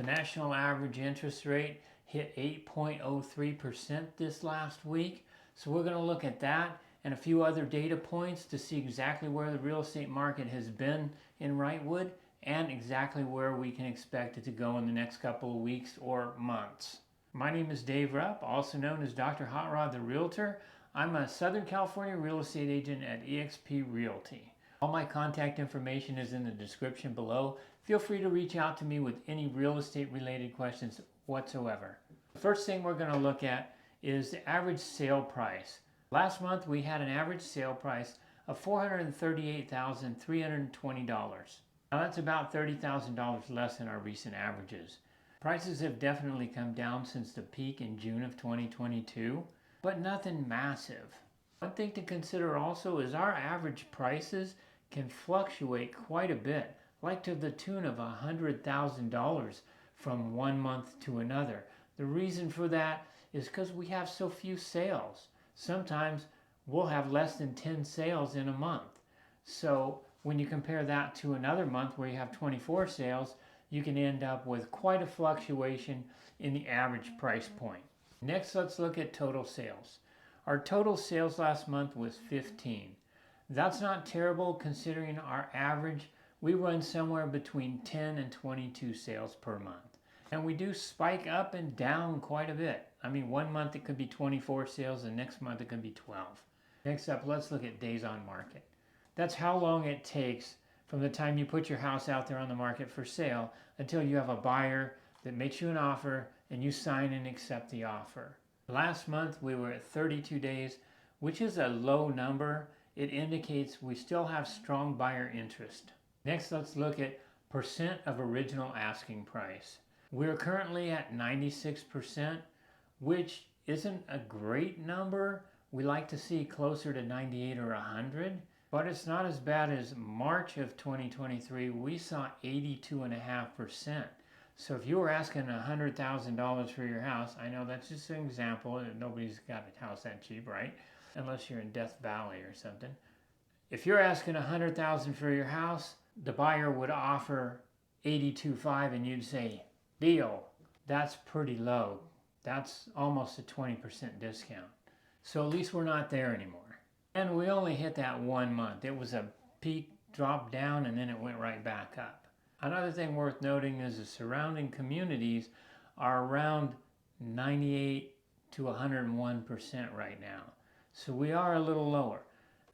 national average interest rate hit 8.03% this last week. So we're going to look at that and a few other data points to see exactly where the real estate market has been in Wrightwood and exactly where we can expect it to go in the next couple of weeks or months. My name is Dave Rupp, also known as Dr. Hot Rod the Realtor. I'm a Southern California real estate agent at Exp Realty. All my contact information is in the description below. Feel free to reach out to me with any real estate related questions whatsoever. The first thing we're going to look at is the average sale price. Last month we had an average sale price of $438,320. Now that's about $30,000 less than our recent averages. Prices have definitely come down since the peak in June of 2022, but nothing massive. One thing to consider also is our average prices can fluctuate quite a bit, like to the tune of $100,000 from one month to another. The reason for that is because we have so few sales. Sometimes we'll have less than 10 sales in a month. So when you compare that to another month where you have 24 sales, you can end up with quite a fluctuation in the average price point. Next, let's look at total sales. Our total sales last month was 15. That's not terrible considering our average. We run somewhere between 10 and 22 sales per month. And we do spike up and down quite a bit. I mean, one month it could be 24 sales, and next month it could be 12. Next up, let's look at days on market. That's how long it takes from the time you put your house out there on the market for sale until you have a buyer that makes you an offer and you sign and accept the offer. Last month we were at 32 days, which is a low number. It indicates we still have strong buyer interest. Next, let's look at percent of original asking price. We're currently at 96%, which isn't a great number. We like to see closer to 98 or 100, but it's not as bad as March of 2023. We saw 82.5%. So if you were asking $100,000 for your house, I know that's just an example. Nobody's got a house that cheap, right? Unless you're in Death Valley or something. If you're asking $100,000 for your house, the buyer would offer $82.5 and you'd say, deal. That's pretty low. That's almost a 20% discount. So at least we're not there anymore. And we only hit that 1 month. It was a peak, drop down, and then it went right back up. Another thing worth noting is the surrounding communities are around 98 to 101% right now. So we are a little lower.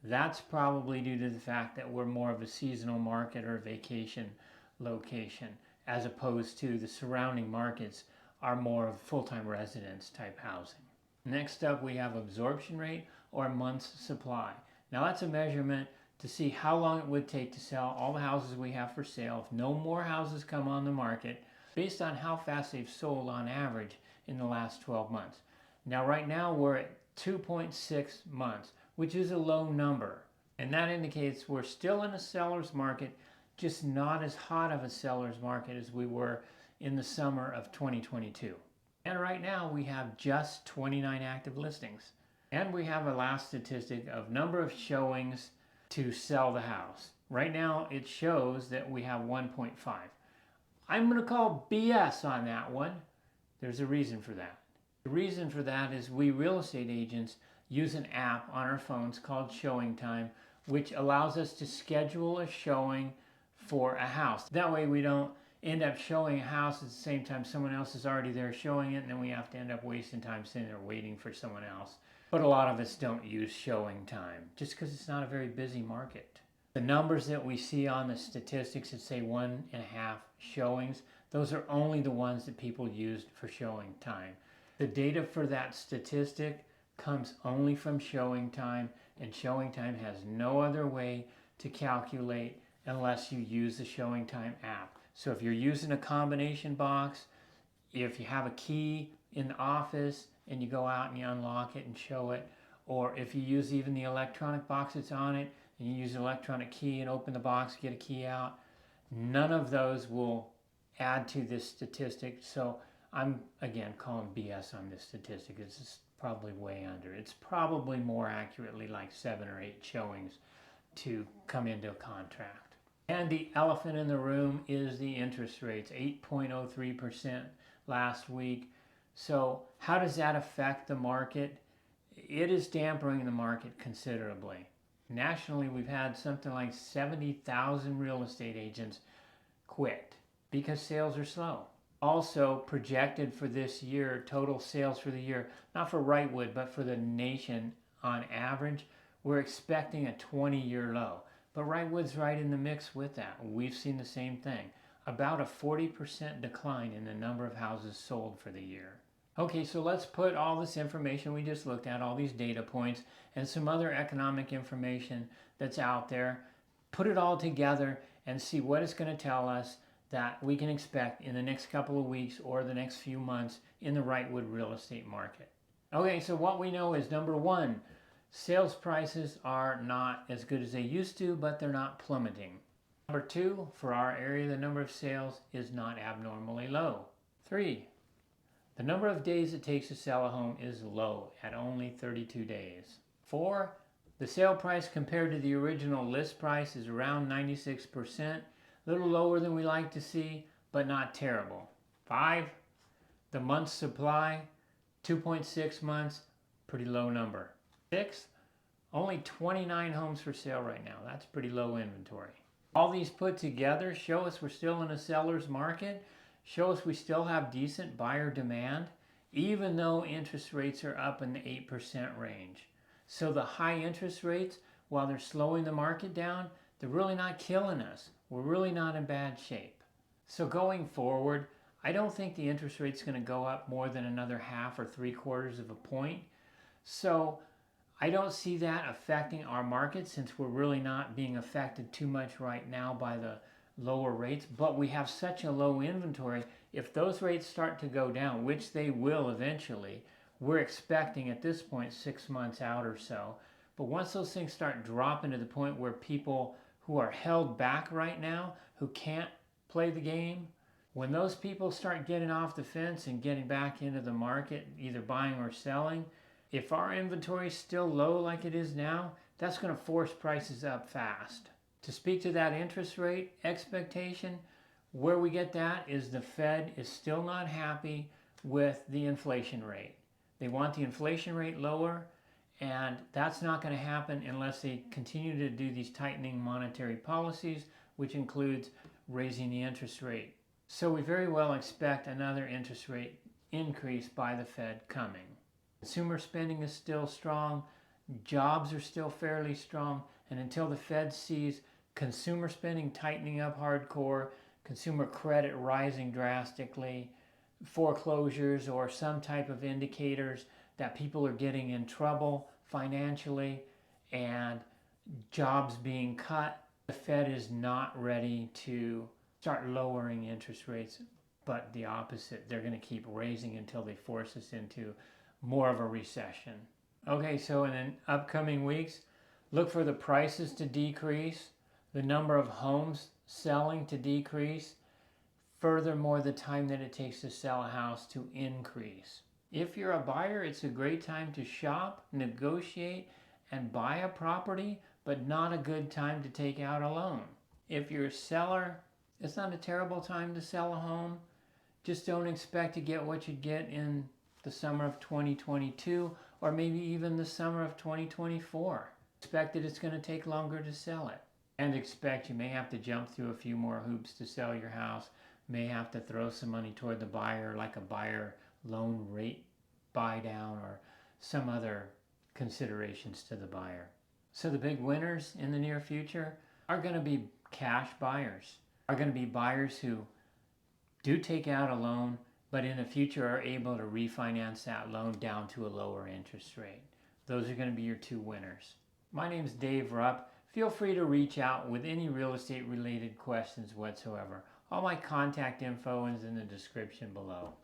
That's probably due to the fact that we're more of a seasonal market or vacation location, as opposed to the surrounding markets are more of full-time residence type housing. Next up, we have absorption rate or month's supply. Now that's a measurement to see how long it would take to sell all the houses we have for sale if no more houses come on the market, based on how fast they've sold on average in the last 12 months. Now right now we're at 2.6 months, which is a low number, and that indicates we're still in a seller's market, just not as hot of a seller's market as we were in the summer of 2022. And right now we have just 29 active listings, and we have a last statistic of number of showings to sell the house. Right now it shows that we have 1.5. I'm going to call BS on that one. There's a reason for that. The reason for that is we real estate agents use an app on our phones called Showing Time, which allows us to schedule a showing for a house. That way we don't end up showing a house at the same time someone else is already there showing it, and then we have to end up wasting time sitting there waiting for someone else. But a lot of us don't use Showing Time just because it's not a very busy market. The numbers that we see on the statistics that say 1.5 showings, those are only the ones that people used for Showing Time. The data for that statistic comes only from Showing Time, and Showing Time has no other way to calculate unless you use the Showing Time app. So if you're using a combination box, if you have a key in the office and you go out and you unlock it and show it, or if you use even the electronic box that's on it and you use an electronic key and open the box, get a key out, none of those will add to this statistic. So I'm again calling BS on this statistic. It's just probably way under. It's probably more accurately like 7 or 8 showings to come into a contract. And the elephant in the room is the interest rates, 8.03% last week. So how does that affect the market? It is dampening the market considerably. Nationally, we've had something like 70,000 real estate agents quit because sales are slow. Also projected for this year, total sales for the year, not for Wrightwood, but for the nation on average, we're expecting a 20-year low. But Wrightwood's right in the mix with that. We've seen the same thing. About a 40% decline in the number of houses sold for the year. Okay, so let's put all this information we just looked at, all these data points, and some other economic information that's out there, put it all together and see what it's going to tell us that we can expect in the next couple of weeks or the next few months in the Wrightwood real estate market. Okay, so what we know is, number one, sales prices are not as good as they used to, but they're not plummeting. Number two, for our area, the number of sales is not abnormally low. Three, the number of days it takes to sell a home is low at only 32 days. Four, the sale price compared to the original list price is around 96%, a little lower than we like to see, but not terrible. Five, the month's supply, 2.6 months, pretty low number. Six, only 29 homes for sale right now. That's pretty low inventory. All these put together show us we're still in a seller's market, show us we still have decent buyer demand, even though interest rates are up in the 8% range. So the high interest rates, while they're slowing the market down, they're really not killing us. We're really not in bad shape. So going forward, I don't think the interest rate's going to go up more than another 1/2 or 3/4 of a point. So I don't see that affecting our market, since we're really not being affected too much right now by the lower rates, but we have such a low inventory. If those rates start to go down, which they will eventually, we're expecting at this point 6 months out or so, but once those things start dropping to the point where people who are held back right now, who can't play the game, when those people start getting off the fence and getting back into the market, either buying or selling, if our inventory is still low like it is now, that's going to force prices up fast. To speak to that interest rate expectation, where we get that is the Fed is still not happy with the inflation rate. They want the inflation rate lower, and that's not going to happen unless they continue to do these tightening monetary policies, which includes raising the interest rate. So we very well expect another interest rate increase by the Fed coming. Consumer spending is still strong, jobs are still fairly strong, and until the Fed sees consumer spending tightening up hardcore, consumer credit rising drastically, foreclosures or some type of indicators that people are getting in trouble financially, and jobs being cut, the Fed is not ready to start lowering interest rates, but the opposite. They're going to keep raising until they force us into more of a recession. Okay, so in the upcoming weeks, look for the prices to decrease, the number of homes selling to decrease, furthermore, the time that it takes to sell a house to increase. If you're a buyer, it's a great time to shop, negotiate, and buy a property, but not a good time to take out a loan. If you're a seller, it's not a terrible time to sell a home. Just don't expect to get what you get in the summer of 2022, or maybe even the summer of 2024. Expect that it's going to take longer to sell it. And expect you may have to jump through a few more hoops to sell your house, may have to throw some money toward the buyer, like a buyer loan rate buy down or some other considerations to the buyer. So the big winners in the near future are going to be cash buyers, are going to be buyers who do take out a loan, but in the future are able to refinance that loan down to a lower interest rate. Those are going to be your two winners. My name is Dave Rupp. Feel free to reach out with any real estate related questions whatsoever. All my contact info is in the description below.